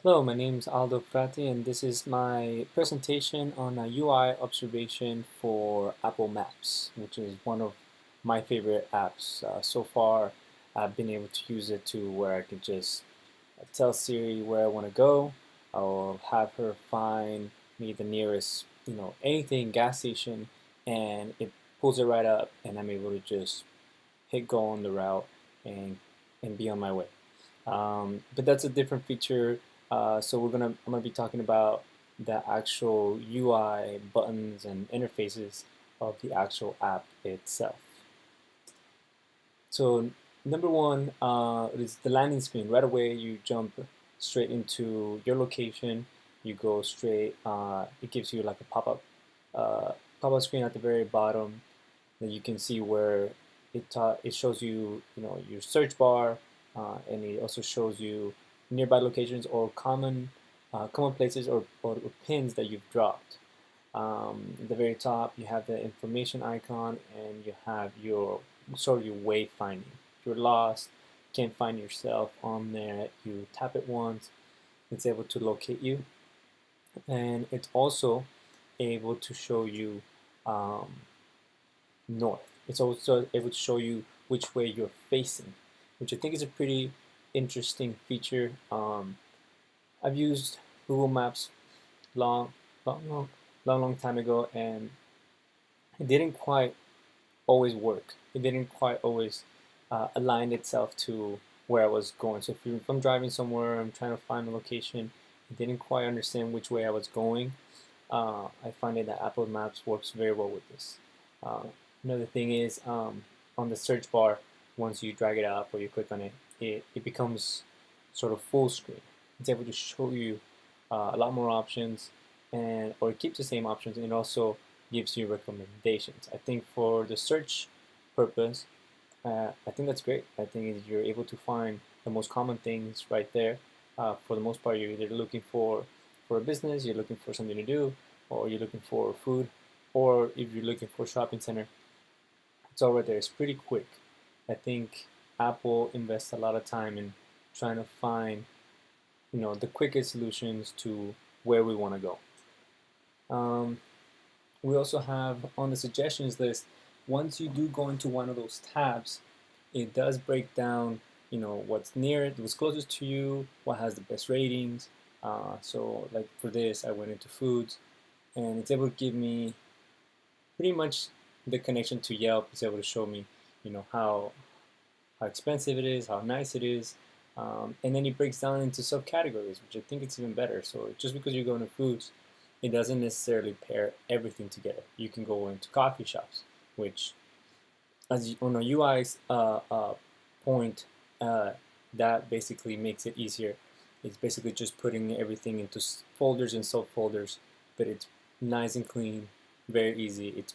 Hello, my name is Aldo Frati, and this is my presentation on a UI observation for Apple Maps, which is one of my favorite apps. So far, I've been able to use it to where I can just tell Siri where I want to go. I'll have her find me the nearest, anything gas station, and it pulls it right up, and I'm able to just hit go on the route and be on my way. But that's a different feature. So I'm gonna be talking about the actual UI buttons and interfaces of the actual app itself. So number one is the landing screen. Right away, you jump straight into your location. You go straight. It gives you like a pop-up screen at the very bottom. That you can see where it shows you your search bar, and it also shows you nearby locations or common places or pins that you've dropped. At the very top, you have the information icon, and you have your sort of your wayfinding. If you're lost, can't find yourself on there, you tap it once, it's able to locate you, and it's also able to show you um, north. It's also able to show you which way you're facing, which I think is a pretty interesting feature. I've used Google Maps long, long time ago, and it didn't quite always work. It didn't quite always align itself to where I was going. So if I'm driving somewhere, I'm trying to find a location, I didn't quite understand which way I was going. I find it that Apple Maps works very well with this. Uh, Another thing is on the search bar, once you drag it up or you click on it, it becomes sort of full screen. It's able to show you a lot more options, and or it keeps the same options, and it also gives you recommendations. I think for the search purpose, I think that's great. I think you're able to find the most common things right there. For the most part, you're either looking for a business, you're looking for something to do, or you're looking for food, or if you're looking for a shopping center, it's all right there. It's pretty quick. I think Apple invests a lot of time in trying to find, the quickest solutions to where we want to go. Um, we also have on the suggestions list, once you do go into one of those tabs, it does break down, what's near it, what's closest to you, what has the best ratings. So like for this, I went into foods, and it's able to give me pretty much the connection to Yelp. It's able to show me, how expensive it is, how nice it is, and then it breaks down into subcategories, which I think it's even better. So just because you go into foods, it doesn't necessarily pair everything together. You can go into coffee shops, which on a UI point, uh, that basically makes it easier. It's basically just putting everything into folders and subfolders, but it's nice and clean, very easy. It's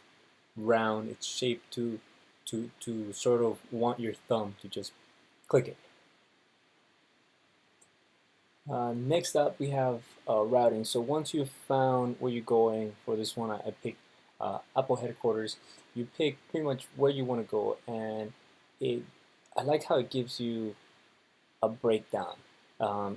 round. It's shaped to sort of want your thumb to just click it. Next up, we have routing. So once you've found where you're going, for this one, I picked Apple headquarters. You pick pretty much where you want to go, and it. I like how it gives you a breakdown.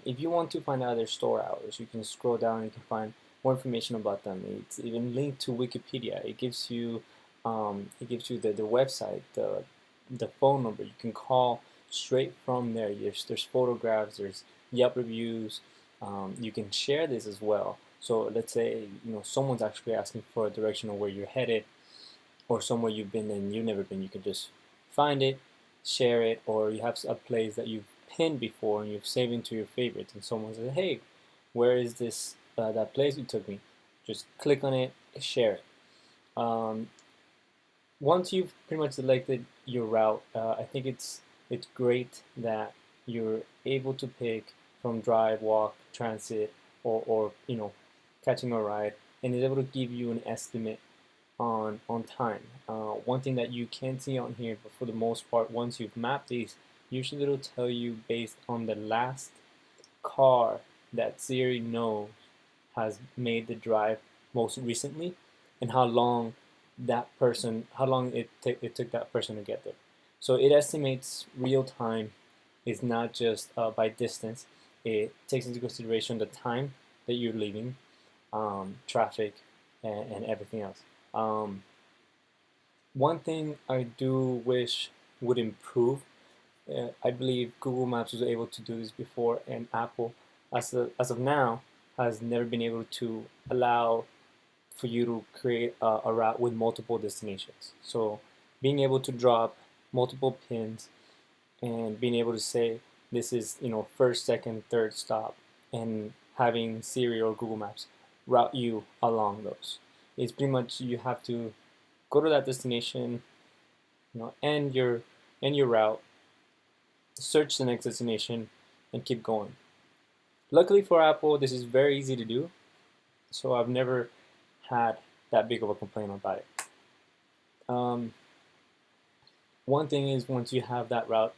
If you want to find out their store hours, you can scroll down and you can find more information about them. It's even linked to Wikipedia. It gives you the website, the phone number. You can call straight from there. There's photographs, there's Yelp reviews. You can share this as well. So let's say someone's actually asking for a direction of where you're headed, or somewhere you've been and you've never been. You can just find it, share it, or you have a place that you've pinned before and you've saved into your favorites, and someone says, "Hey, where is this that place you took me?" Just click on it, share it. Um, Once you've pretty much selected your route, I think it's great that you're able to pick from drive, walk, transit, or catching a ride, and it's able to give you an estimate on time. One thing that you can see on here, but for the most part, once you've mapped these, usually it'll tell you based on the last car that Siri knows has made the drive most recently, and how long it took that person to get there. So it estimates real time. It's not just by distance. it takes into consideration the time that you're leaving, traffic, and everything else. One thing I do wish would improve, I believe Google Maps was able to do this before, and Apple, as of now, has never been able to allow for you to create a route with multiple destinations. So being able to drop multiple pins and being able to say this is, first, second, third stop, and having Siri or Google Maps route you along those. It's pretty much you have to go to that destination, end your route, search the next destination, and keep going. Luckily for Apple, this is very easy to do, so I've never had that big of a complaint about it. One thing is, once you have that route,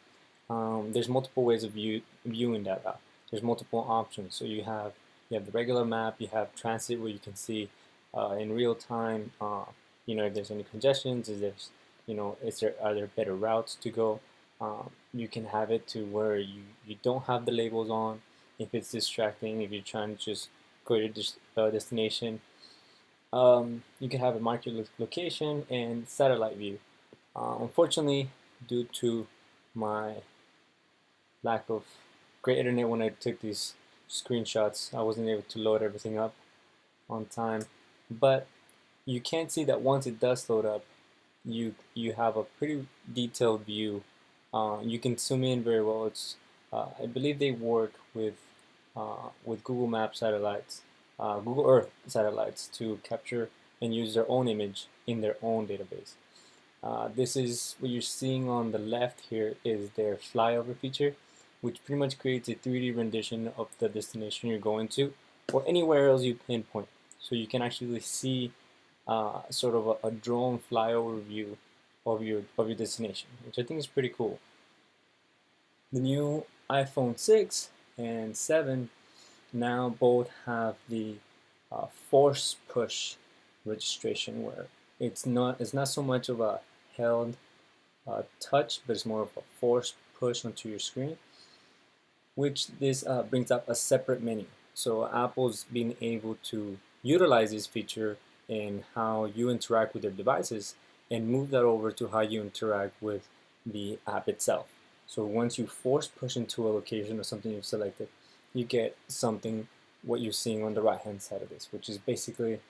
there's multiple ways of viewing that route. There's multiple options. So you have the regular map, you have transit where you can see in real time, if there's any congestions, are there better routes to go. You can have it to where you don't have the labels on if it's distracting, if you're trying to just go to your destination. You can have it mark your location and satellite view. Unfortunately, due to my lack of great internet when I took these screenshots, I wasn't able to load everything up on time. But you can see that once it does load up, you have a pretty detailed view. You can zoom in very well. I believe they work with Google Maps satellites, Google Earth satellites, to capture and use their own image in their own database. This is what you're seeing on the left here is their flyover feature, which pretty much creates a 3D rendition of the destination you're going to, or anywhere else you pinpoint. So you can actually see sort of a drone flyover view of your destination, which I think is pretty cool. The new iPhone 6 and 7 now both have the force push registration, where it's not so much of a held touch, but it's more of a force push onto your screen, which this brings up a separate menu. So Apple's been able to utilize this feature in how you interact with your devices and move that over to how you interact with the app itself. So once you force push into a location or something you've selected, you get what you're seeing on the right hand side of this, which is basically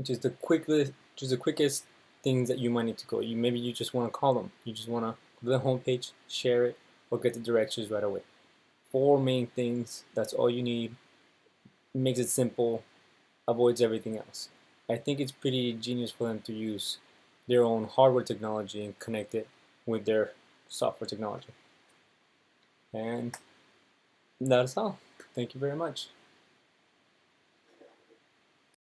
just the quickest things that you might need to go. Maybe you just want to call them. You just want to go to the home page, share it, or get the directions right away. 4 main things. That's all you need. Makes it simple. Avoids everything else. I think it's pretty genius for them to use their own hardware technology and connect it with their software technology. And that's all. Thank you very much.